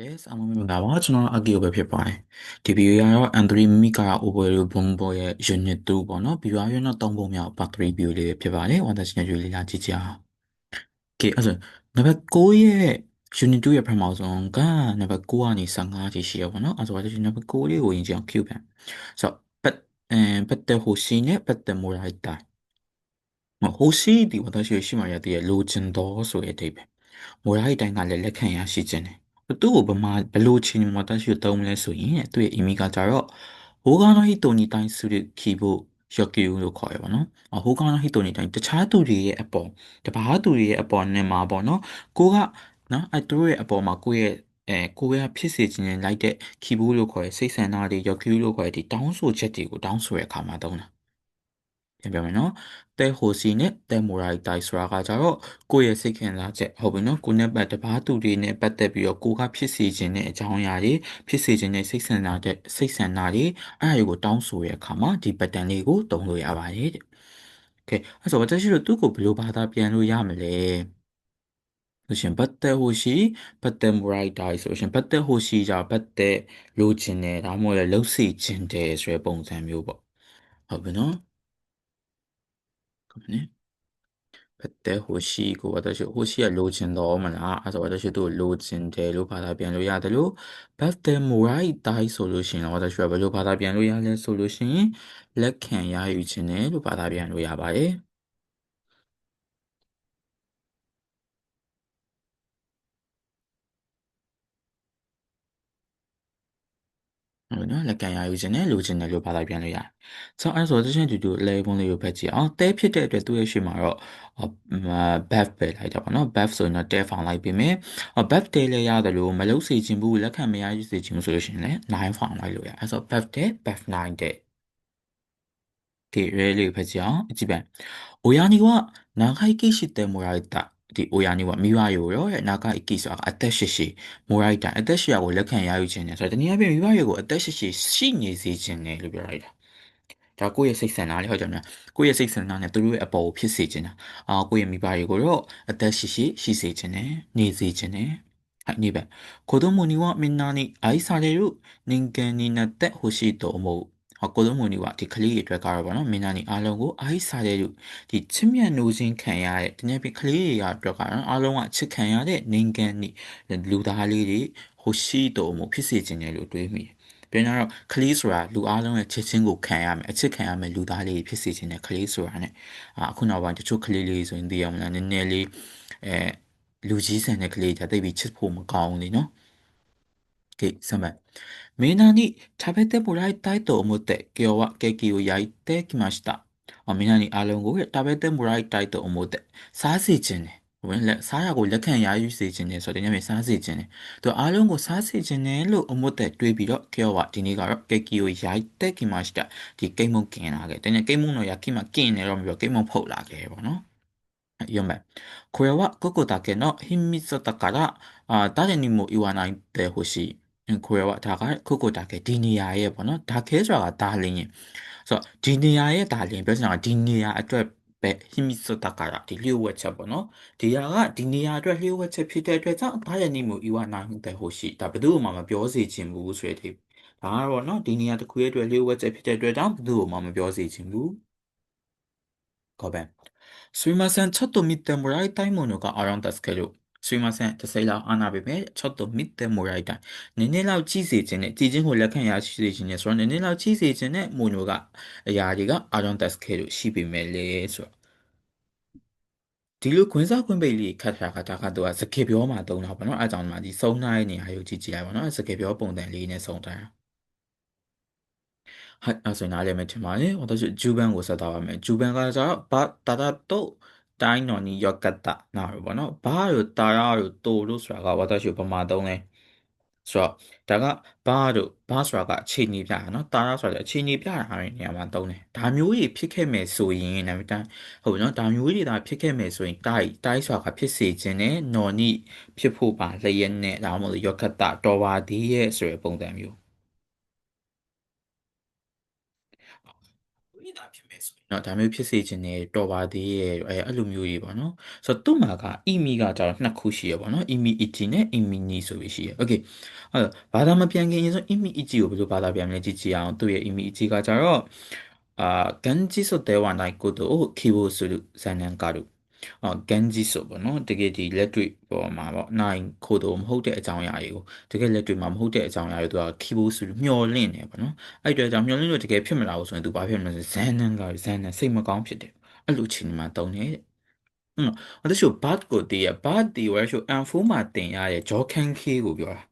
Yes အားလုံးမင်္ဂလာပါကျွန်တော်အကီယိုပဲဖြစ်ပါတယ်ဒီဗီဒီယိုကတော့ N3 မိမိကာအိုဘော်ရီဘုံဘော်ရဲ့ Unit 2ပေါ့နော်ပြီးသွားရင်တော့3ပုံမြောက် Part 3 view လေးဖြစ်ပါတယ်ဝါသရှင်ရွေးလေးလာကြည့်ကြအောင် Okay အဲ့ဆိုနံပါတ်9ရဲ့ Unit 2ရဲ့ပထမဆုံးကနံပါတ်9ကနေ15အထိရှိရပါတော့အဲ့ဆိုတော့နံပါတ်9လေးကိုရင်ကြည့်အောင် Q ပြန်ဆိုတော့ပတ်သက်ဟိုရှိနဲ့ပတ်သက်မိုးလိုက်တာဟိုရှိဒီဝါသရှင်ရှိမှရတဲ့လိုချင်တော်ဆိုတဲ့အဓိပ္ပာယ်မိုးလိုက်တိုင်းကလည်းလက်ခံရရှိခြင်းတယ်သူ့ကိုဘလို့ချင်းမတရှိတုံးလဲဆိုရင်သူ့ရဲ့ email ကကြတော့ဟိုကောင်ဟီတိုနီတိုင်းစုရခီဖို့ယော့ကီလို့ခေါ်ရပါတော့ဟိုကောင်ဟီတိုနီတိုင်းတခြားသူတွေရဲ့အပေါ်တပားသူတွေရဲ့အပေါ်နဲ့မှာပေါ့နော်ကိုကနော်သူတို့ရဲ့အပေါ်မှာကိုယ့်ရဲ့ဖြစ်စေခြင်းနဲ့လိုက်တဲ့ခီဘူးလို့ခေါ်ရစိတ်ဆန္ဒတွေယော့ကီလို့ခေါ်ရဒီတောင်းဆိုချက်တွေကိုတောင်းဆိုရတဲ့အခါမှာတုံးတာပြန်ပြောမယ်နော်တဲဟိုစီနဲ့တဲမိုရိုက်တိုင်ဆိုတာကကြတော့ကိုယ့်ရဲ့စိတ်ခံစားချက်ဟုတ်ပြီနော်ကိုနဲ့ပတ်တပားသူတွေနဲ့ပတ်သက်ပြီးတော့ကိုကဖြစ်စေခြင်းတဲ့အကြောင်းအရာတွေဖြစ်စေခြင်းတဲ့စိတ်ဆန္ဒတွေအဲ့ဒါတွေကိုတောင်းဆိုရတဲ့အခါမှာဒီပတ်တန်လေးကိုသုံးလို့ရပါတယ်တဲ့။ Okay အဲ့ဆိုတော့သူ့ကိုဘယ်လိုဘာသာပြန်လို့ရမလဲဆိုရှင်ဘတ်တဲဟိုရှိဘတ်တဲမိုရိုက်တိုင်ဆိုရှင်ဘတ်တဲဟိုရှိကြဘတ်တဲလိုချင်တယ်ဒါမှမဟုတ်လည်းလှုပ်စေခြင်းတယ်ဆိုတဲ့ပုံစံမျိုးပေါ့ဟုတ်ပြီနော်ဟုတ်ပြီဘတ်တဲဟိုရှိကိုဟိုရှိကလိုချင်တော့မလားအဲ့ဆိုတို့လိုချင်တယ်လို့ဘာသာပြန်လို့ရတယ်လို့ဘတ်တဲမိုရိုက်တိုင်းဆိုလို့ရှိရင်ဘယ်လိုဘာသာပြန်လို့ရလဲဆိုလို့ရှိရင်လက်ခံရယူခြင်းတယ်လို့ဘာသာပြန်လို့ရပါတယ်ဟုတ်နော်လက်ကံရယူခြင်းနဲ့လိုချင်တယ်လို့ဘာသာပြန်လို့ရတယ်။ဆိုတော့အဲ့ဆိုတချင်းတူလေပုံလေးကိုဖတ်ကြည့်အောင်။တဲဖြစ်တဲ့အတွက်သူ့ရဲ့ရှေ့မှာတော့baf ပဲလိုက်တာပေါ့နော်။ baf ဆိုရင်တော့တဲဖောင်လိုက်ပြီးမယ်။ baf တဲလည်းရတယ်လို့မလုပ်စေချင်ဘူးလက်ခံမရယူစေချင်ဘူးဆိုလို့ရှိရင်လည်း9ဖောင်လိုက်လို့ရတယ်။အဲ့ဆို baf တဲ baf 9တဲဒီရဲလေးဖတ်ကြည့်အောင်။ကြည့်ပါ။오야니와 나가 있기 때문에ဒီအိုယာနီကမိဘရိုရောတဲ့နာကအကိဆိုတာအသက်ရှိရှိမိုရိုက်တာအသက်ရှိရကိုလက်ခံရယူခြင်းနဲ့ဆိုတော့တနည်းအားဖြင့်မိဘရိုကိုအသက်ရှိရှိရှိနေစေခြင်းနဲ့လို့ပြောလိုက်တာဒါကိုယ့်ရဲ့စိတ်ဆန္ဒလေးဟုတ်ကြမလားကိုယ့်ရဲ့စိတ်ဆန္ဒနဲ့သူတို့ရဲ့အပေါ်ကိုဖြစ်စေခြင်းတာကိုယ့်ရဲ့မိဘတွေကိုတော့အသက်ရှိရှိရှိစေခြင်းနဲ့နေစေခြင်းနဲ့はい2番子供にはみんなに愛される人間になってほしいと思う子供にはဒီကလေးတွေအတွက်ကတော့ဗောနော်မင်းသားにအားလုံးကို愛されるဒီချစ်မြတ်နိုးခြင်းခံရတဲ့ဒီနေ့ပြကလေးတွေကအတွက်ကတော့အားလုံးကချစ်ခံရတဲ့နိုင်ငံにလူသားလေးတွေဟိုရှိတော့မှုဖြစ်စေခြင်းတယ်လို့တွေးမိတယ်ပြန်တော့ကလေးဆိုတာလူအားလုံးရဲ့ချစ်ချင်းကိုခံရမယ်အချစ်ခံရမယ်လူသားလေးဖြစ်စေခြင်းနဲ့ကလေးဆိုတာ ਨੇ အခုနောက်ပိုင်းတချို့ကလေးလေးဆိုရင်သိရမလားနည်းနည်းလေးအဲလူကြီးဆန်တဲ့ကလေးတွေတိတ်ပြီးချစ်ဖို့မကောင်းဘူးလေနော်OK、3番。みんなに食べてもらいたいと思って今日はケーキを焼いてきました。みんなにအားလုံးကို食べてもらいたいと思ってစားစေခြင်းနဲ့ဝင်လက်စားရကိုလက်ခံရယူစေခြင်းနဲ့ဆိုတဲ့ညမြေစားစေခြင်းနဲ့သူအားလုံးကိုစားစေခြင်းနဲ့လို့思ってတွေးပြီးတော့今日はဒီနေ့ကတော့ケーキを焼いてきましたဒီကိတ်မုံกินလာခဲ့တဲ့ကိတ်မုံတော့焼きမှာกินနေတော့မပြောကိတ်မုံဖုတ်လာခဲ့ပေါ့နော်4番。これはここだけの秘密だから、誰にも言わないでほしい。これはだからここだけဒီနေရာရဲ့ပေါ့နော်ဒါခဲဆိုတာကဒါလင်းရင်ဆိုတော့ဒီနေရာရဲ့ဒါလင်းပြောချင်တာကဒီနေရာအတွက်ပဲဟိမစ်ဆိုတာကဒီလျှို့ဝှက်ချက်ပေါ့နော်ဒီဟာကဒီနေရာအတွက်လျှို့ဝှက်ချက်ဖြစ်တဲ့အတွက်ကြောင့်ဒါရဲ့နေမှုဤဝနိုင်တဲ့ဟိုရှိဒါဘယ်သူမှမပြောစေချင်ဘူးဆိုတဲ့ဒါကတော့နော်ဒီနေရာတစ်ခုရဲ့အတွက်လျှို့ဝှက်ချက်ဖြစ်တဲ့အတွက်ကြောင့်ဘယ်သူမှမပြောစေချင်ဘူးခေါ်ပဲすいません、ちょっと見てもらいたいものがあるんですけど。すいません、တစိလောက်အာနာပေမဲ့ちょっと見てもらいたいနည်းနည်းလောက်ကြည့်စေခြင်းနဲ့ကြည်ချင်းကိုလက်ခံရရှိစေခြင်းနဲ့ဆိုတော့နည်းနည်းလောက်ကြည့်စေခြင်းနဲ့မို့လို့ကအရာတွေကအာရုံတက်စခဲလို့ရှိပေမဲ့လေဆိုတော့ဒီလိုခွင်းစားခွင်းပိတ်လေးခတ်ထားတာကတော့စကေပြောမှာတုံးတာပေါ့နော်အဲကြောင့်ဒီစုံနိုင်နေရာကိုကြည့်ကြည့်လိုက်ပါနော်စကေပြောပုံစံလေးနဲ့စုံထားတာはい、それ慣れめてまね。私、10番を定め。10番がじゃあ、ただと、大のによかった。なるほどな。バール、タラール、トールスラが私、ပမာသုံးလဲဆိုတော့ဒါကဘာဆိုတာကချိန်ကြီးပြတာเนาะတာရဆိုတာချိန်ကြီးပြတာဟာနေရာမှာသုံးတယ်ဒါမျိုးကြီးဖြစ်ခဲ့မယ်ဆိုရင်ဒါမျိုးတိုင်းဟုတ်ပြီเนาะဒါမျိုးကြီးဒါဖြစ်ခဲ့မယ်ဆိုရင်တိုက်ဆိုတာကဖြစ်စေခြင်းနဲ့နော်နီဖြစ်ဖို့ပါလျက်နဲ့ဒါမှမဟုတ်ယောကတတော်ပါသေးရဲ့ဆိုတဲ့ပုံစံမျိုး နော်ဒါမျိုးဖြစ်စေချင်တယ်တော်ပါသေးရဲ့အဲ့လိုမျိုးကြီးပေါ့နော်ဆိုတော့သူ့မှာကအီမီကကျတော့နှစ်ခုရှိရပေါ့နော်အီမီအီဂျီနဲ့အီမီနီဆိုပြီးရှိရโอเคအဲ့တော့ဘာသာမပြန်ခင်ရင်ဆိုအီမီအီဂျီကိုဘယ်လိုဘာသာပြန်မလဲကြည့်ကြည့်အောင်သူ့ရဲ့အီမီအီဂျီကကျတော့간지ソテはないことを希望する青年がある간지ソပေါ့နော်တကယ်ဒီလက်တွေ့ပေါ်မှာပေါ့နိုင်ခို့တော့မဟုတ်တဲ့အကြောင်းအရာတွေကိုတကယ်လက်တွေ့မှာမဟုတ်တဲ့အကြောင်းအရာတွေသူက希望するမျှော်လင့်နေပေါ့နော်အဲ့အတွက်ကြောင့်မျှော်လင့်လို့တကယ်ဖြစ်မလာဘူးဆိုရင်သူဘာဖြစ်မလဲဆိုဇန်နန်ကဇန်နန်စိတ်မကောင်းဖြစ်တယ်အဲ့လိုအချိန်မှာတုံးနေอืม私ဘတ်ကိုတည်းရဘတ်ဒီဝဲရှုအန်ဖိုးမှာတင်ရတဲ့ဂျော်ကန်ခေးကိုပြောတာ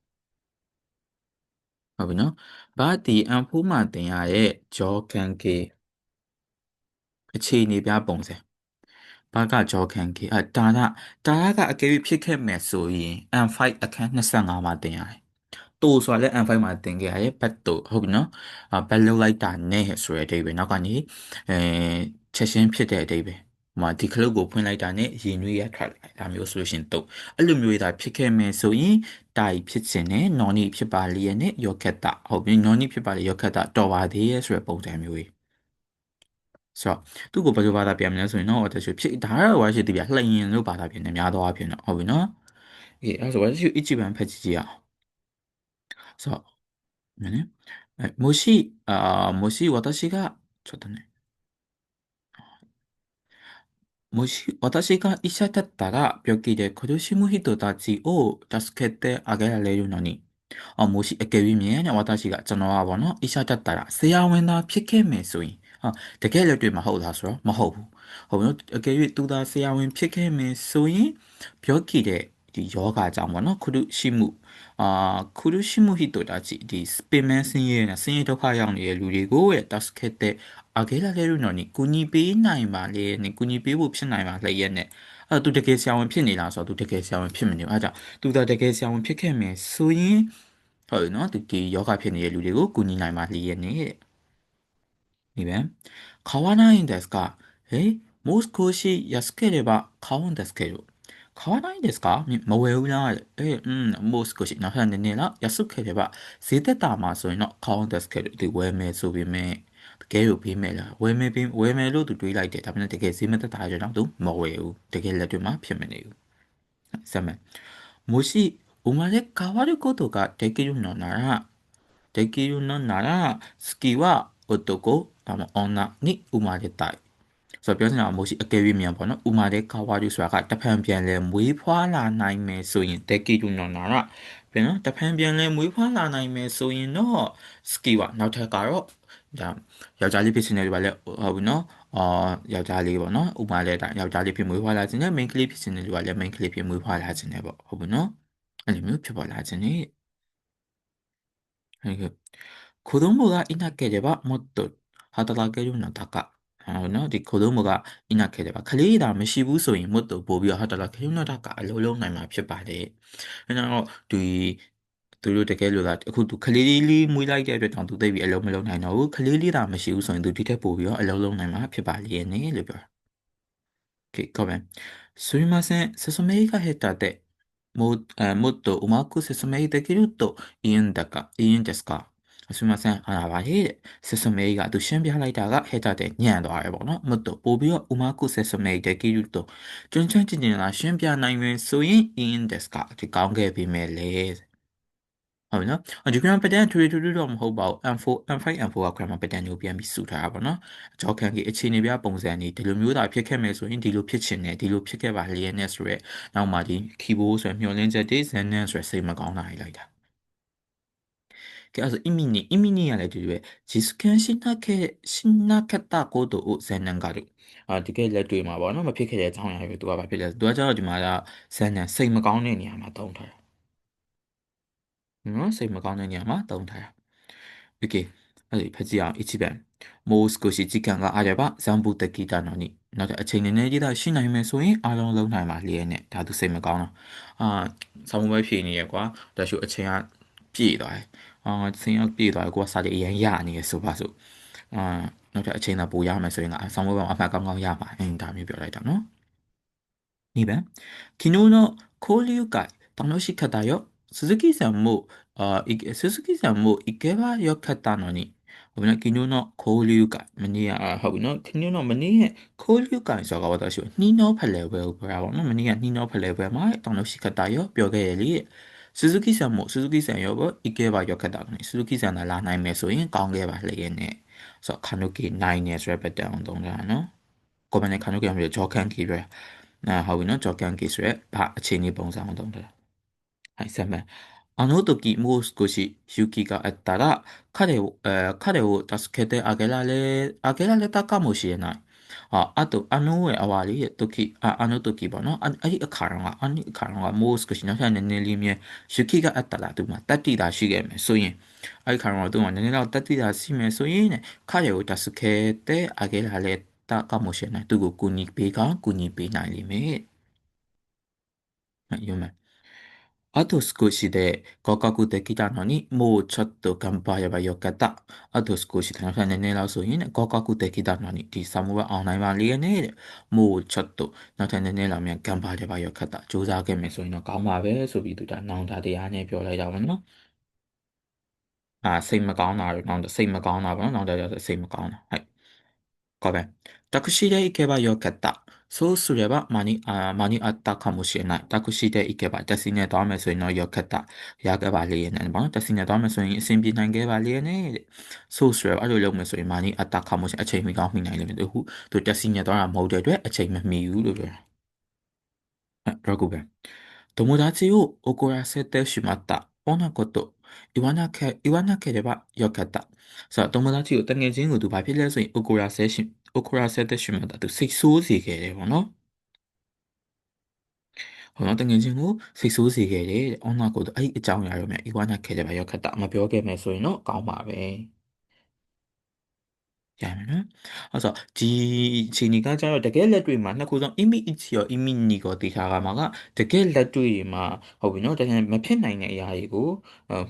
ဟုတ်ပြီနော်ဘတ်ဒီအန်ဖိုးမှာတင်ရတဲ့ဂျော်ကန်ခေးအခြေအနေပြပုံစံဘာကဂျော်ကန်ခေးဒါရကအကယ်၍ဖြစ်ခဲ့မယ်ဆိုရင် M5 အခန်း25မှာတင်ရတယ်တူဆိုတာလည်း M5 မှာတင်ခဲ့ရတယ်ဘတ်တူဟုတ်ပြီနော်ဘတ်လောက်လိုက်တာနဲ့ဆိုတဲ့အဓိပ္ပာယ်နောက်ကနေအဲချက်ချင်းဖြစ်တဲ့အဓိပ္ပာယ်ဒီခလုတ်ကိုဖွင့်လိုက်တာနဲ့ရင်နွေးရထွက်လာဒါမျိုးဆိုလို့ရှိရင်တုတ်အဲ့လိုမျိုးဒါဖြစ်ခဲ့မယ်ဆိုရင်တိုင်ဖြစ်ခြင်းနဲ့နော်နီဖြစ်ပါလျက်နဲ့ယောခက်တာဟုတ်ပြီနော်နီဖြစ်ပါလျက်ယောခက်တာတော်ပါသေးရဲ့ဆိုတဲ့ပုံစံမျိုးကြီးဆိုတော့သူ့ကိုဘယ်လိုဘာသာပြန်မလဲဆိုရင်တော့တချို့ဖြစ်ဒါကတော့ဘာရှိသေးပြလှိန်ရင်လို့ဘာသာပြန်တယ်များသောအားဖြင့်တော့ဟုတ်ပြီနော်အေးအဲ့ဆိုဘာရှိ一番ဖက်ကြည့်ကြည့်အောင်ဆိုတော့ね。もし私が、ちょっとね、もし私が医者だったら病気で苦しむ人たちを助けてあげられるのに。もしအကယ်၍မြင်တဲ့私ကကျွန်တော်ကပေါ့နော်医者だったらဆရာဝန်သားဖြစ်ခဲ့မယ်ဆိုရင်တကယ်လက်တွေ့မှာဟုတ်လားဆိုတော့မဟုတ်ဘူးဟုတ်ပြီနော်အကယ်၍သူသာဆရာဝန်ဖြစ်ခဲ့မယ်ဆိုရင်病気တဲ့ဒီယောဂကြောင့်ပေါ့နော်苦しむ人たちဒီစပင်မဆင်းရဲနဲ့ဆင်းရဲဒုက္ခရောက်နေတဲ့လူတွေကို助けてあげられるのにကူညီပေးနိုင်ပါလေနဲ့ကူညီပေးဖို့ဖြစ်နိုင်ပါလေရဲ့နဲ့သူတကယ်ဆရာဝန်ဖြစ်နေလားဆိုတော့သူတကယ်ဆရာဝန်ဖြစ်မနေဘူးအဲဒါကြောင့်သူသာတကယ်ဆရာဝန်ဖြစ်ခဲ့မယ်ဆိုရင်ဟုတ်ပြီနော်ဒီယောဂဖြစ်နေတဲ့လူတွေကိုကူညီနိုင်ပါလေရဲ့နဲ့ဒီပဲ買わないんですかもう少し安ければ買うんですけど買わないんですかမဝယ်ဘူးလားもう少しနောက်ထပ်နည်းနည်းလား安ければဈေးသက်သာမှာဆိုရင်တော့買うんですけどဒီဝယ်မယ်ဆိုပေမဲ့တကယ်ကိုပေးမယ်လားဝယ်မယ်လို့သူတွေးလိုက်တယ်ဒါပေမဲ့တကယ်ဈေးမသက်သာကြတော့သူမဝယ်ဘူးတကယ်လက်တွေ့မှာဖြစ်မနေဘူးဆက်မယ်もし生まれ変わることができるのなら好きは男、女に生まれたい。ဆိုတော့ပြောချင်တာမို့ရှိအကယ်၍မြန်ပေါ့နော်ဥမာတဲ့ကာဝါရီဆိုတာကတဖန်ပြန်လဲမွေးဖွားလာနိုင်မယ်ဆိုရင်တက်ကီတူနော်နာရပြန်နော်တဖန်ပြန်လဲမွေးဖွားလာနိုင်မယ်ဆိုရင်တော့စကီပါနောက်ထပ်ကတော့ဒါယောက်ျားလေးဖြစ်နေတယ်ဗာလဲဟုတ်ဘူးနော်ယောက်ျားလေးပေါ့နော်ဥမာလဲဒါယောက်ျားလေးဖြစ်မွေးဖွားလာခြင်းနဲ့ main ကလေးဖြစ်နေတယ်ဗာလဲ main ကလေးဖြစ်မွေးဖွားလာခြင်းနဲ့ပေါ့ဟုတ်ဘူးနော်အဲ့လိုမျိုးဖြစ်ပေါ်လာခြင်းနဲ့はい子供がいなければもっと働けるのだか。နော်ဒီ子供がいなければကလေးသာမရှိဘူးဆိုရင်もっとပို့ပြီး働けるのだかအလုံးလုံးနိုင်မှာဖြစ်ပါတယ်။အဲတော့သူတို့တကယ်လို့လားအခုသူကလေးလေးမွေးလိုက်တဲ့အတွက်ကြောင့်သူသိပြီးအလုံးမလုံးနိုင်တော့ဘူး။ကလေးလေးသာမရှိဘူးဆိုရင်သူဒီထက်ပို့ပြီးအလုံးလုံးနိုင်မှာဖြစ်ပါလေနဲ့လို့ပြော。OK、ごめん。すみません。説明が下手で、もっとうまく説明できるといいんですかすみません。ဘာလဲ説明がရှင်းပြလိုက်တာက下手でညံ့သွားတယ်ပေါ့နော်။もっとပိုပြီးတော့うまく説明できるとကျွမ်းကျွမ်းကျင်ကျင်လာရှင်းပြနိုင်မယ်ဆိုရင်いいんですかဒီကောင်းခဲ့ပြီမဲ့လေဟုတ်ပြီနော်ဒီ grammar pattern ထူတော့မဟုတ်ပါဘူး M4 M5 M4 က grammar pattern ကိုပြန်ပြီးစုထားတာပေါ့နော်အကြောခံကြီးအခြေအနေပြပုံစံนี้ဒီလိုမျိုးသာဖြစ်ခဲ့မယ်ဆိုရင်ဒီလိုဖြစ်ချင်တယ်ဒီလိုဖြစ်ခဲ့ပါလျက်နဲ့ဆိုရက်နောက်မှဒီ keyboard ဆိုရမျောလင်းချက်တွေ sentence ဆိုရစိတ်မကောင်းတာတွေလိုက်တာကဲအဲ့ဆို 意味にရတယ်ဒီလိုပဲ実現しなかったことを前年があるဒီကလက်တွေ့မှာပေါ့နော်မဖြစ်ခဲ့တဲ့အကြောင်းအရာတွေသူကဘာဖြစ်လဲသူကကျတော့ဒီမှာက sentence စိတ်မကောင်းတဲ့နေရာမှာတုံးထားတာနော်စိတ်မကောင်းတဲ့နေရာမှာတုံးထားတာ OK အဲ့ဒီဖက်ကြည့်အောင်一番もう少し時間があれば全部できたのにနောက်တဲ့အချိန်နဲ့ကြီးတာရှိနိုင်မယ်ဆိုရင်အားလုံးလုံးနိုင်ပါလျက်နဲ့ဒါသူစိတ်မကောင်းတော့ဆောင်းမပဲဖြေနေရကွာဒါရှုအချိန်ကပြည့်သွားတယ်ဆင်းရောက်ပြည့်သွားတယ်ကိုကစာလေးအရင်ရနေရဆိုပါစို့နောက်တဲ့အချိန်သာပိုရမယ်ဆိုရင်ကဆောင်းမပဲအမှတ်ကောင်းကောင်းရပါဒါမျိုးပြောလိုက်တာနော်2番昨日の交流会楽しかったよ鈴木さんも行けばよかったのにဟုတ်ပြီနော်ခင်းနော်ခိုးလူကမနေ့ကဟုတ်ပြီနော်ခင်းနော်မနေ့ကခိုးလူကဆိုတော့私はနှီးနှောဖလဲပဲပြောတာပေါ့နော်မနေ့ကနှီးနှောဖလဲပဲမှာတောင်းလို့ရှိခတ်တာရောပြောခဲ့ရလေဆူဇူကီဆန်မို့ဆူဇူကီဆန်ရောပေါ့အီကဲပါရောခတ်တာကနေဆူဇူကီဆန်လာနိုင်မယ်ဆိုရင်ကောင်းခဲ့ပါလေနဲ့ဆိုတော့ခါနုကီနိုင်နေဆိုရပတ်တောင်းတော့တာနော်ကိုမနဲ့ခါနုကီမျိုးဂျော်ကန်ကီရဟုတ်ပြီနော်ဂျော်ကန်ကီဆိုရဘာအချိန်ကြီးပုံစံအောင်တော့တာはい、鮮明。あの時もう少し雪があったら、彼を助けてあげられたかもしれない。あと、あの時はの、あのからはもう少しの辺に里面雪があったら、とまた地だしげめ、所以、あれからはどうもね、た地だしめ、所以ね、彼を助けてあげられたかもしれない。と、国にペなりめ、読め。あと少しで合格できたのに、もうちょっと頑張ればよかった。あと少しで狙うそういうね、合格できたのに、第3話あないわりえねえ。もうちょっと狙う面頑張ればよかった。ကြိုးစားခဲ့မယ်ဆိုရင်တော့ကောင်းပါပဲဆိုပြီးသူကနောင်တတရားနဲ့ပြောလိုက်တာပါနော်စိတ်မကောင်းတာတော့နောင်တစိတ်မကောင်းတာပါနော်နောင်တရစိတ်မကောင်းတာはいこれ。タクシーで行けばよかった。そうすれば間に合ったかもしれない。タクシーで行けば、私ね、ダメそういうのよかった。やけばりえね。私ね、ダメそういう新品なけばりえね。そうすれば、あるよもそういう間に合ったかもしれない。အချိန်မီကောင်းမိနိုင်လိမ့်မယ်။သူတက်စီနဲ့တော့မဟုတ်တဲ့အတွက်အချိန်မမီဘူးလို့ပြောတာ။တော့ခုပဲ။友達を怒らせてしまった。こんなこと言わなければよかった。さあ、友達をတငယ်ချင်းကိုသူဘာဖြစ်လဲဆိုရင်怒らせてしまったသူစိတ်ဆိုးစေခဲ့တယ်ပေါ့နော်။ဟောနော်တငယ်ချင်းကိုစိတ်ဆိုးစေခဲ့တယ်တဲ့။အော်နာကိုအဲ့ဒီအကြောင်းအရာရောမြတ်言わなければよかったမပြောခဲ့မယ်ဆိုရင်တော့ကောင်းပါပဲ။ရမယ်နော်အဲ့ဆိုဒီခြေနေကကျတော့တကယ်လက်တွေ့မှာနှစ်ခုဆုံး image ရော image နီကိုတေထားကမှာကတကယ်လက်တွေ့မှာဟုတ်ပြီနော်တကယ်မဖြစ်နိုင်တဲ့အရာတွေကို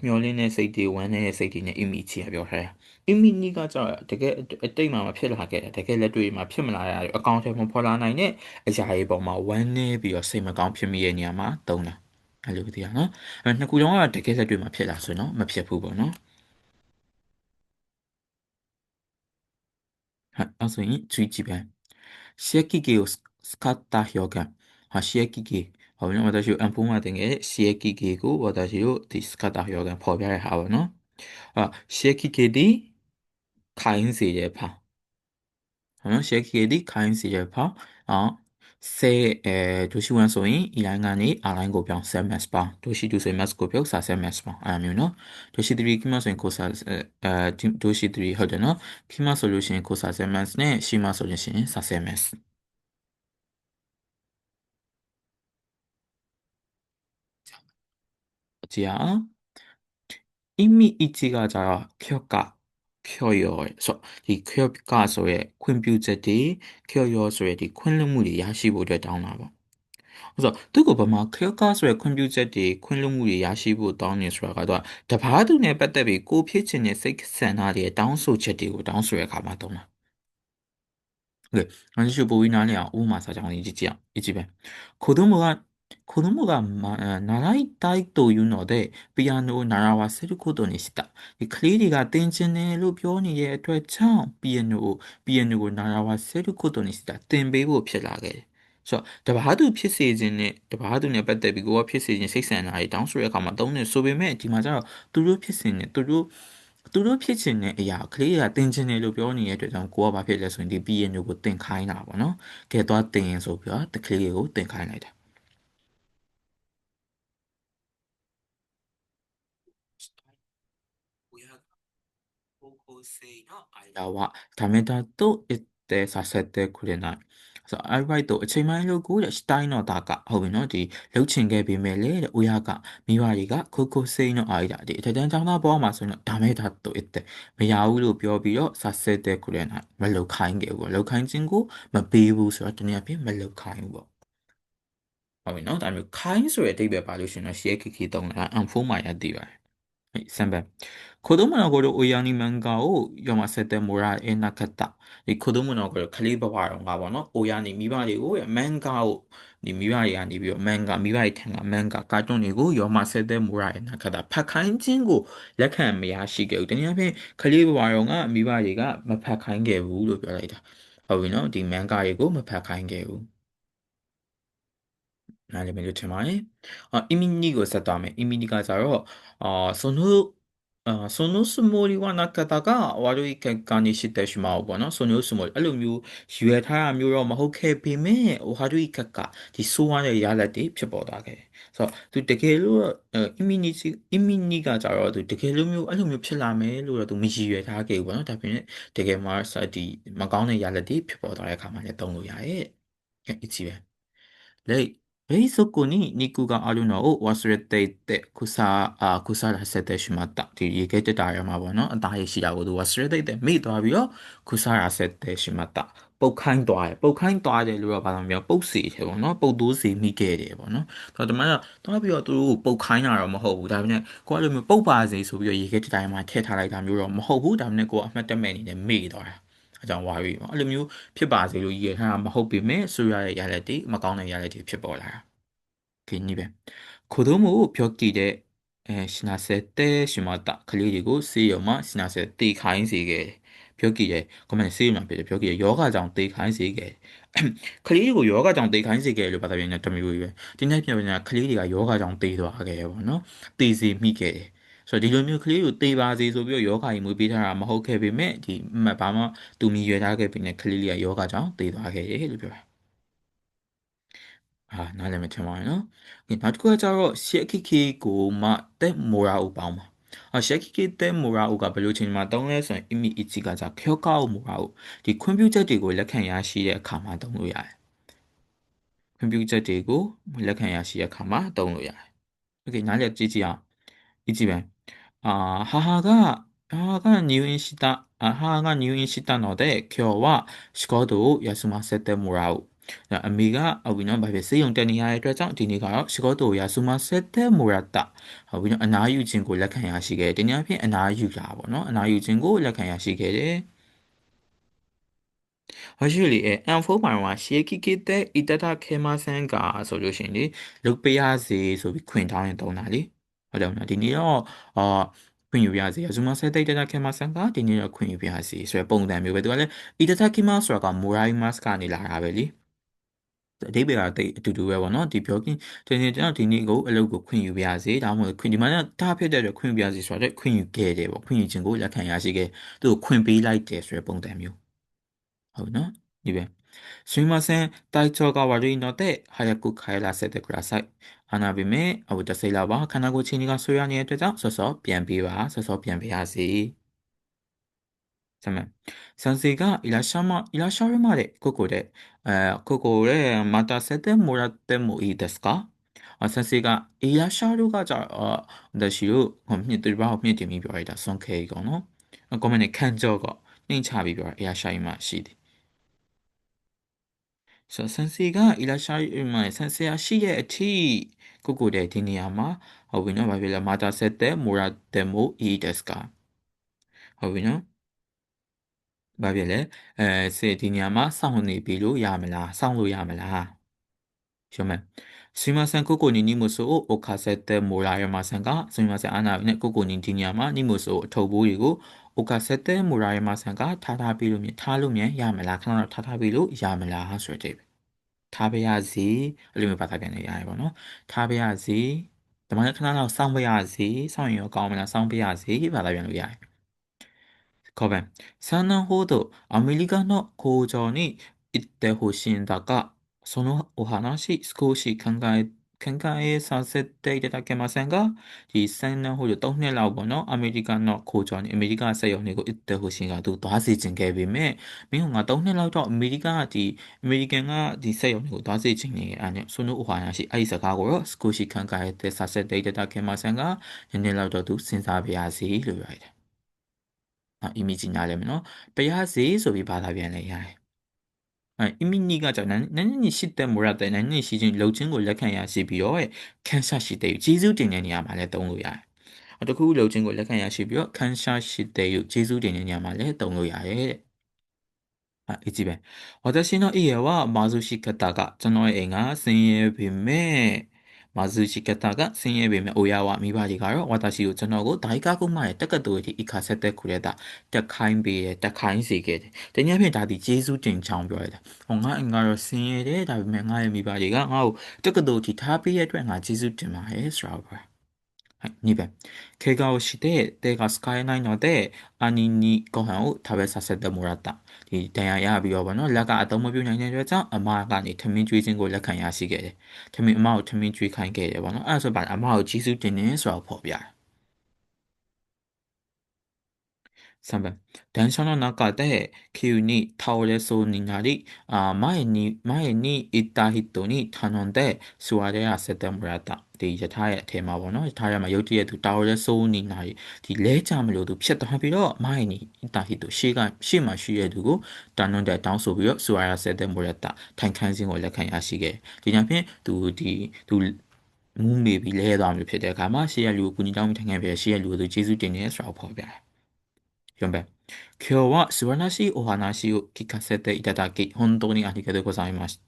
မျောလင်းတဲ့စိတ်တွေဝမ်းတဲ့စိတ်တွေနဲ့ image ကပြောထားတာ image နီကကျတော့တကယ်အတိတ်မှာမဖြစ်လာခဲ့တကယ်လက်တွေ့မှာဖြစ်မလာရတဲ့အကောင့်ထဲမှာဖော်လာနိုင်တဲ့အရာတွေပေါ်မှာဝမ်းနေပြီးတော့စိတ်မကောင်းဖြစ်မိတဲ့နေရာမှာသုံးတာအဲ့လိုတရားနော်အဲ့နှစ်ခုလုံးကတကယ်လက်တွေ့မှာဖြစ်လာဆိုရင်တော့မဖြစ်ဘူးပေါ့နော်はい、あ、そうに、11番。刺激系を使った表現。刺激系。私を안봉화등의刺激系고私を使った表現ဖော်ပြရတာပါနော်刺激系ဒီခိုင်းစေတဲ့ဖောက်刺激系ဒီခိုင်းစေတဲ့ဖောက်ဒိုရှိဝန်ဆိုရင် E-line ကနေ R-line ကိုပြောင်း SMS ပေါင်းဒိုရှိ2ဆိုရင် mass ကိုပြောင်းစာ SMS ပေါင်းအဲ့လိုမျိုးနော်ဒိုရှိ3ကိမဆိုရင်ကိုစာဒိုရှိ3ဟုတ်တယ်နော်ကိမဆိုလို့ရှိရင်ကိုစာ SMS နဲ့ရှိမဆိုလို့ရှိရင်စာ SMS ကြည့်အောင် 이미 이치가 자 켜가 켜요. 이 켜가 소에 컴퓨터디 켜요 소에 디 콘lum물이 야시보려 다운나 봐. 그래서 뜨고 보면 켜가 소에 컴퓨터디 콘lum물이 야시보 다운이 소가도 다 봐도 내 배터리 고 피치네 섹스나리에 다운소 채디고 다운소에 가마도나. 네, 안시 보이나냐 오마사장 이지지야 이집에 고도모가習いたいというのでピアノを習わせることにした。クリリが電池ネル病にရဲ့အတွက်ကြောင့်ピアノを習わせることにした。သင်ပေးဖို့ဖြစ်လာခဲ့တယ်ဆိုတော့တဘာသူဖြစ်စေခြင်းနဲ့တဘာသူနဲ့ပတ်သက်ပြီးကိုကဖြစ်စေခြင်းစိတ်ဆန္ဒတွေတောင်းဆိုတဲ့အခါမှာသုံးနေဆိုပေမဲ့ဒီမှာကျတော့သူတို့ဖြစ်စဉ်နဲ့သူတို့ဖြစ်ချင်တဲ့အရာကလေးကတင်ချင်တယ်လို့ပြောနေတဲ့အတွက်ကြောင့်ကိုကဘာဖြစ်လဲဆိုရင်ဒီ piano ကိုတင်ခိုင်းတာပေါ့နော်။ကဲသွားတင်ရင်ဆိုပြီးတော့တကလေးကိုတင်ခိုင်းလိုက်တာ။高校生の間はダメだと言ってさせてくれない。ဆိုအရိုက်တော့အချိန်ပိုင်းလို့ကိုတဲ့စတိုင်းတော့ဒါကဟုတ်ပြီနော်ဒီလှုပ်ချင်ခဲ့ပေမဲ့လေတဲ့ဦးရကမိဘတွေကခိုးခိုးစိတ်တော့အားရဒီအထက်တန်းကျောင်းသားပေါ်မှာဆိုရင်ဒါမဲ့ဒါတော့တဲ့မရဘူးလို့ပြောပြီးတော့စာဆက်တဲ့ကိုလည်းမလောက်ခိုင်းခဲ့ဘူးလောက်ခိုင်းခြင်းကိုမပေးဘူးဆိုတော့တနည်းအားဖြင့်မလောက်ခိုင်းဘူးပေါ့ဟုတ်ပြီနော်ဒါမျိုးခိုင်းဆိုတဲ့အဓိပ္ပာယ်ပါလို့ရှင်တော့ရှေးခိခိတုံးတာအန်ဖိုးမာရတည်ပါတယ် 3番。子供の頃親に漫画を読ませてもらえなかった。子供の頃、カリバワロンが親に見張りを漫画を見張りに漫画、見張り天が漫画、カートンを読ませてもらえなかった。パカンチンကိုလက်ခံမရရှိခဲ့ဘူး။တနည်းအားဖြင့်ကလေးဘဝတုန်းကမိဘတွေကမဖတ်ခိုင်းခဲ့ဘူးလို့ပြောလိုက်တာ။ဟုတ်ပြီနော်ဒီမန်ဂါတွေကိုမဖတ်ခိုင်းခဲ့ဘူး။နားလည်မယ်လို့ထင်ပါတယ်။အီမီနီကိုဆက်သွားမယ်။အီမီနီကကြတော့そのつもりはなかったが悪い結果にしてしまうပေါ့နော်။そのつもりအဲ့လိုမျိုးရွယ်ထားတာမျိုးတော့မဟုတ်ခဲ့ပေမဲ့悪い結果ဒီဆိုးရတဲ့ရလဒ်တွေဖြစ်ပေါ်သွားခဲ့တယ်။ဆိုတော့သူတကယ်လို့အီမီနီကကြတော့သူတကယ်လို့မျိုးအဲ့လိုမျိုးဖြစ်လာမယ်လို့တော့သူမရည်ရွယ်ထားခဲ့ဘူးပေါ့နော်။ဒါပေမဲ့တကယ်မှာဒီမကောင်းတဲ့ရလဒ်တွေဖြစ်ပေါ်သွားတဲ့အခါမှာလည်းသုံးလို့ရတယ်။一番。冷蔵庫に肉があるのを忘れていて腐らせてしまった。ဒီရေခဲတက်တာရမှာပေါ့နော်အသားရရှိတာကိုသူ忘れていてမိသွားပြီးတော့腐らせてしまった。ပုတ်ခိုင်းသွားတယ်ပုတ်ခိုင်းသွားတယ်လို့တော့ဘာလို့မပြောပုတ်စီတယ်ပေါ့နော်ပုတ်သိုးစီမိခဲ့တယ်ပေါ့နော်ဆိုတော့ဒီမှာတော့ပြီးတော့သူတို့ပုတ်ခိုင်းတာတော့မဟုတ်ဘူးဒါပေမဲ့ကိုကလိုမျိုးပုတ်ပါစေဆိုပြီးတော့ရေခဲတက်တာရမှာထည့်ထားလိုက်တာမျိုးတော့မဟုတ်ဘူးဒါပေမဲ့ကိုကအမှတ်တမဲ့အနေနဲ့မိသွားတာအကြောင်းဝါပြီးပေါ့အဲ့လိုမျိုးဖြစ်ပါစေလို့ရည်ရထားတာမဟုတ်ပေမဲ့ဆိုရတဲ့ရလက်တွေမကောင်းတဲ့ရလက်တွေဖြစ်ပေါ်လာတာ။2番。子供を病気で、死なせてしまった。ကလေးတွေကိုဆေးရုံမှာ死なせてခိုင်းစေခဲ့တယ်။病気でごめんဆေးရုံမှာဖြစ်တယ်病気でယောဂကြောင့်တေးခိုင်းစေခဲ့တယ်။ကလေးတွေကိုယောဂကြောင့်တေးခိုင်းစေခဲ့တယ်လို့ဘာသာပြန်တဲ့တမျိုးကြီးပဲ။ဒီနေ့ပြန်ပြန်ကလေးတွေကယောဂကြောင့်တေးသွားခဲ့တယ်ပေါ့နော်။တေးစေမိခဲ့တယ်။ဆိုတော့ဒီလိုမျိုးကလေးကိုတေးပါစေဆိုပြီးတော့ယောဂကြီးမွေးပေးထားတာမဟုတ်ခဲ့ပေမဲ့ဒီဘာမှသူမြည်ရွယ်ထားခဲ့ပြီးနဲ့ကလေးလေးကယောဂကြောင့်တေးသွားခဲ့တယ်လို့ပြောတာ။နားလည်မယ်ထင်ပါတယ်နော်။နောက်တစ်ခုကကျတော့ရှက်ခိခိကိုမှတက်မိုရာဦးပေါင်းပါ။ရှက်ခိခိတက်မိုရာဦးကဘယ်လိုချိန်မှာတုံးလဲဆိုရင်အမီအီချီကကြခောကောက်မိုရာဦးဒီခွင့်ပြုချက်တွေကိုလက်ခံရရှိတဲ့အခါမှာတုံးလို့ရတယ်။ခွင့်ပြုချက်တွေကိုလက်ခံရရှိတဲ့အခါမှာတုံးလို့ရတယ်။ Okay နားလည်ကြည့်ကြည့်အောင်။一番母が入院したので、今日は仕事を休ませてもらう。အမေကဟုတ်ပြီနော်ဗာပဲစေးရုံတက်နေရတဲ့အတွက်ကြောင့်ဒီနေ့ကတော့仕事を休ませてもらったဟုတ်ပြီနော်အနားယူခြင်းကိုလက်ခံရရှိခဲ့တယ်ဒီနေ့အဖြစ်အနားယူတာပေါ့နော်အနားယူခြင်းကိုလက်ခံရရှိခဲ့တယ်ဟုတ်ရှိလေM4မှာတော့ရှေးခိခိတဲ့အီတတာခဲမဆန်ကဆိုလို့ရှိရင်လေလုတ်ပေးရစေဆိုပြီးခွင်ထောင်းရင်တုံးတာလေဟုတ်တယ်မလားဒီနေ့တော့ခွင့်ယူပြရစီအဇူမာဆက်တဲ့တတာခေမဆန်ကဒီနေ့တော့ခွင့်ယူပြရစီဆိုရယ်ပုံစံမျိုးပဲသူကလည်းအီတတာခေမဆိုတာကမိုရိုင်းမတ်ကနေလာတာပဲလေအဓိပ္ပာယ်ကတိတ်အတူတူပဲပေါ့နော်ဒီပြောခင်ကျွန်တော်ဒီနေ့ကိုအလုပ်ကိုခွင့်ယူပြရစီဒါမှမဟုတ်ခွင့်ဒီမှာတားဖြစ်တဲ့အတွက်ခွင့်ယူပြရစီဆိုတော့ခွင့်ယူခဲ့တယ်ပေါ့ခွင့်ယူခြင်းကိုလက်ခံရရှိခဲ့သူ့ကိုခွင့်ပေးလိုက်တယ်ဆိုရယ်ပုံစံမျိုးဟုတ်နော်ဒီပဲすみません体調が悪いので早く帰らせてください하나 비메 아부터 세이라바 카나고 치니가 소연이에 되자 서서 비엔비와 서서 비엔비하시 3면 선생가 이라샤를 말해ここで待たせてもらってもいいですか선생가 이라샤루가 자私を들바 미팅 미비와이다 손케이거노 고면에 칸저거 닝차비비와 이라샤이마시디 선생가 이라샤이마 선생아 시에 티 고고데 디니야마 호비노 바빌라 마타 세테 모라테모 이데스까 호비노 바빌레 세디니야마 사혼이 비루 야멜라 사혼로 야멜라 쇼멘 스미마센 고고니 니무소 오카세테 모라야마센가 스미마센 아나비네 고고니 디니야마 니무소 토보이고 오카세테 모라야마센가 타타비루미 타루미 야멜라 카나 타타비루 야멜라 소테 ထားပါရစေအဲ့လိုမျိုးဘာသာပြန်နေရတယ်ပေါ့နော်ထားပါရစေဒီမှာခဏလောက်စောင့်ပါရစေစောင့်ရင်ရောကောင်းမလားစောင့်ပါရစေဘာသာပြန်လို့ရတယ်ခေါ်ပဲ3年ほどアメリカの工場に行ってほしいんだがそのお話少し考えさせていただけませんかဒီ3年ほど3နှစ်လောက်ပေါ့နော်အမေရိကန်တော့ခိုးကြော်နေအမေရိကန်စက်ရုံတွေကို it တဲ့ဟိုရှင်ကသူသွားစီခြင်းခဲ့ပေမဲ့မင်းကငါ3နှစ်လောက်တော့အမေရိကန်ကဒီစက်ရုံတွေကိုသွားစီခြင်းနေအဲ့နဲ့ဆိုနိုအဟွာရရှိအဲ့ဒီစကားကိုတော့ Scotia ခံကရတဲ့စာဆက်တဲ့တာခင်မဆန်ကနည်းနည်းလောက်တော့သူစဉ်းစားပြရစီလို့ပြောရတယ်။image နားလဲမယ်နော်။ပြရစီဆိုပြီးဘာသာပြန်လဲရတယ်။အီမီနီကကြောင့်နန်းနေရှိတဲ့မရတဲ့နန်းနေရှိချင်းလှုပ်ချင်းကိုလက်ခံရရှိပြီးတော့ခန်းဆရှိတဲ့ကျေးဇူးတင်တဲ့နေရာမှာလည်းသုံးလို့ရတယ်။ တခုခုလုပ်ခြင်းကိုလက်ခံရရှိပြီးတော့ခံစားရှိတဲ့ကျေးဇူးတင်တဲ့နေရာမှာလည်းသုံးလို့ရတယ်တဲ့いちべん。私の家は貧しかったが、その絵が千円目、貧しかったが千円目、親は見張りがろ、私をその後大学まで高度に行かせてくれた。တခိုင်းပေးတယ်တခိုင်းစေခဲ့တယ်။တနည်းအားဖြင့်ဒါဒီကျေးဇူးတင်ချောင်းပြောရတာ။ဟောငါအင်္ဂါတော့ဆင်းရဲတယ်ဒါပေမဲ့ငါရဲ့မိဘတွေကငါ့ကိုတက္ကသိုလ်ထိထားပေးရတဲ့အတွက်ငါကျေးဇူးတင်ပါတယ်ဆိုတာပဲ။はい、2番。怪我をして手が使えないので、兄にご飯を食べさせてもらった。ဒီတရားရပြီးတော့ဗောနော်လက်ကအသုံးမပြုနိုင်တဲ့အတွက်ကြောင့်အမကနေထမင်းကျွေးခြင်းကိုလက်ခံရရှိခဲ့တယ်။ထမင်းအမကိုထမင်းကျွေးခိုင်းခဲ့တယ်ဗောနော်။အဲ့ဒါဆိုပါအမကိုကျေးဇူးတင်တယ်ဆိုတာကိုဖော်ပြတယ်။3番。電車の中で急に倒れそうになり、前に行った人に頼んで座らせてもらった。ဒီရထားရဲ့အထက်မှာပေါ့နော်ရထားရဲ့မှာရုတ်တရက်သူတာဝရဲဆိုးနေနိုင်ဒီလဲကြမလို့သူဖြတ်သွားပြီးတော့မိုင်းနီတာဟီတူရှေ့မှာရှိတဲ့သူကိုတန်နွန်တဲ့တောင်းဆိုပြီးတော့ဆူရာဆက်တဲ့မိုရက်တာထိုင်ခန်းစင်းကိုလက်ခံရရှိခဲ့ဒီညဖြင့်သူမူးမေပြီးလဲသွားမျိုးဖြစ်တဲ့အခါမှာရှေ့ရလူကိုကူညီတောင်းပြီးထိုင်ခန်းပြရှေ့ရလူကိုသူကျေးဇူးတင်နေဆိုတာကိုဖော်ပြတယ်4番。今日は素晴らしいお話を聞かせていただき、本当にありがとうございます。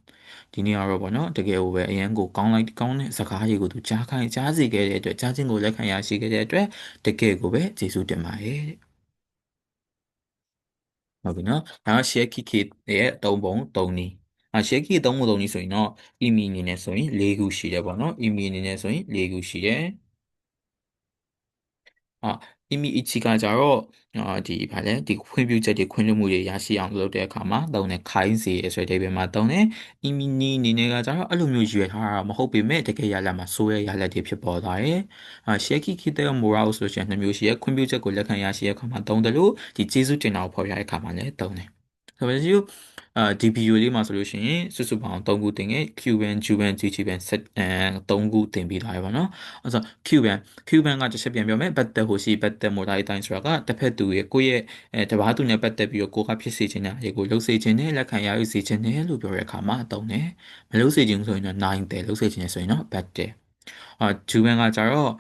ဒီနေ့ကတော့ဗောနော်တကယ်ကိုပဲအရင်ကိုကောင်းတဲ့စကားတွေကိုသူကြားခိုင်းကြားစီခဲ့တဲ့အတွက်ကြားချင်းကိုလက်ခံရရှိခဲ့တဲ့အတွက်တကယ်ကိုပဲကျေးဇူးတင်ပါတယ်တဲ့ဟုတ်ပြီနော်ဒါက share key ရဲ့၃ပုံ၃နည်းshare key ၃ပုံ၃နည်းဆိုရင်တော့ email အနေနဲ့ဆိုရင်၄ခုရှိတယ်ဗောနော် email အနေနဲ့ဆိုရင်၄ခုရှိတယ်email ကကြတော့ဗာလဲဒီခွင့်ပြုချက်တွေခွင့်လွှတ်မှုတွေရရှိအောင်လုပ်တဲ့အခါမှာသုံးတယ်ခိုင်းစေဆိုတဲ့ table မှာသုံးတယ် email အနေနဲ့ကကြတော့အဲ့လိုမျိုးရွေထားတာမဟုတ်ပေမဲ့တကယ်ရလမှာဆိုရရလက်တွေဖြစ်ပေါ်သွားတယ်share key တဲ့ moral ဆိုရှင်နှစ်မျိုးရှိရခွင့်ပြုချက်ကိုလက်ခံရရှိတဲ့အခါမှာသုံးတယ်လို့ဒီကျေးဇူးတင်တာကိုဖော်ပြတဲ့အခါမှာလည်းသုံးတယ်ဆိုတော့ဒီဗီဒီယိုလေးမှာဆိုလို့ရှိရင်စုစုပေါင်း3ခုတင်ခဲ့ Cuban Juban GGban set 3ခုတင်ပြီးသားပဲပေါ့နော်အဲ့ဆို Cuban ကတစ်ချက်ပြန်ပြောမယ်ပတ်သက်ဟိုရှိပတ်သက်မို့တိုင်းဆိုတာကတစ်ဖက်သူရဲ့ကိုယ့်ရဲ့တဘာသူနဲ့ပတ်သက်ပြီးတော့ကိုကဖြစ်စေချင်တာရေကိုလှုပ်စေချင်တယ်လက်ခံရယူစေချင်တယ်လို့ပြောတဲ့အခါမှာတုံးတယ်မလှုပ်စေချင်ဆိုရင်တော့9တယ်လှုပ်စေချင်တယ်ဆိုရင်တော့ bad တယ်ဂျူဘန်ကကြတော့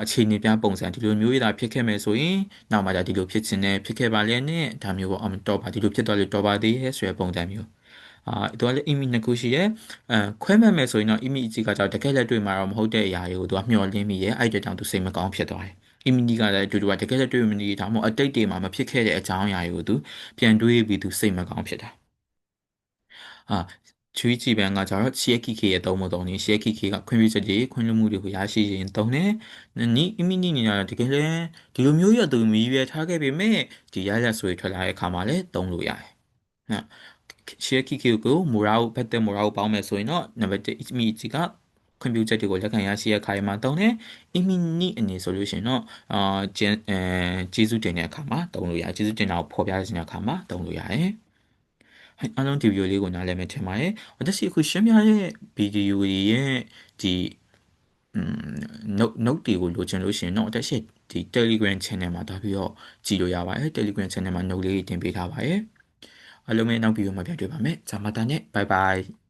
အခြေအနေပြပုံစံဒီလိုမျိုးရတာဖြစ်ခဲ့မယ်ဆိုရင်နောက်မှဒီလိုဖြစ်ချင်တယ်ဖြစ်ခဲ့ပါလေနဲ့ဒါမျိုးပေါ့တော့ပါဒီလိုဖြစ်သွားလို့တော့ပါသေးရဲ့ဆိုတဲ့ပုံစံမျိုးသူကလည်း image နှစ်ခုရှိရဲ့ခွဲမှတ်မယ်ဆိုရင်တော့ image ကြီးကကြောင့်တကယ်လက်တွေ့မှာတော့မဟုတ်တဲ့အရာတွေကိုသူကမျှော်လင့်မိရဲ့အဲ့တဲ့ကြောင့်သူစိတ်မကောင်းဖြစ်သွားတယ် image ကလည်းတူတူကတကယ်လက်တွေ့မနေဒါမှမဟုတ်အတိတ်တွေမှာမဖြစ်ခဲ့တဲ့အကြောင်းအရာတွေကိုသူပြန်တွေးပြီးသူစိတ်မကောင်းဖြစ်တာချွေးကြည့်ပန်းကကြတော့ CXK ရဲ့သုံးပုံသုံးနေ CXK ကခွင့်ပြုချက်တွေခွင့်လွှတ်မှုတွေကိုရရှိရင်သုံးတယ်နီးအမီနီနေတာတကယ်လဲဒီလိုမျိုးရသူမီးရွယ်ထားခဲ့ပေမဲ့ဒီရရဆွေထွက်လာတဲ့အခါမှာလည်းသုံးလို့ရတယ်နော် CXK ကိုမိုရာကိုဖက်တဲ့မိုရာကိုပေါင်းမယ်ဆိုရင်တော့နံပါတ်1အမီကြီးကခွင့်ပြုချက်တွေကိုလက်ခံရရှိတဲ့အခါမှာသုံးတယ်အမီနီအနေဆိုလို့ရှိရင်တော့ကျေးဇူးတင်တဲ့အခါမှာသုံးလို့ရတယ်ကျေးဇူးတင်တာကိုဖော်ပြတဲ့အခါမှာသုံးလို့ရတယ်はい、ဒီဗီဒီယိုလေးကိုနားလည်မယ်ထင်ပါတယ်။私အခုရှင်းပြတဲ့ဗီဒီယိုရဲ့ဒီnote တွေကိုလိုချင်လို့ရှိရင်တော့私ဒီ Telegram channel မှာသွားပြီးတော့ကြည့်လို့ရပါတယ်။ Telegram channel မှာ note လေးတင်ပေးထားပါတယ်။အားလုံးပဲနောက်ဗီဒီယိုမှာပြန်တွေ့ပါမယ်။ဂျာမတာနဲ့ bye bye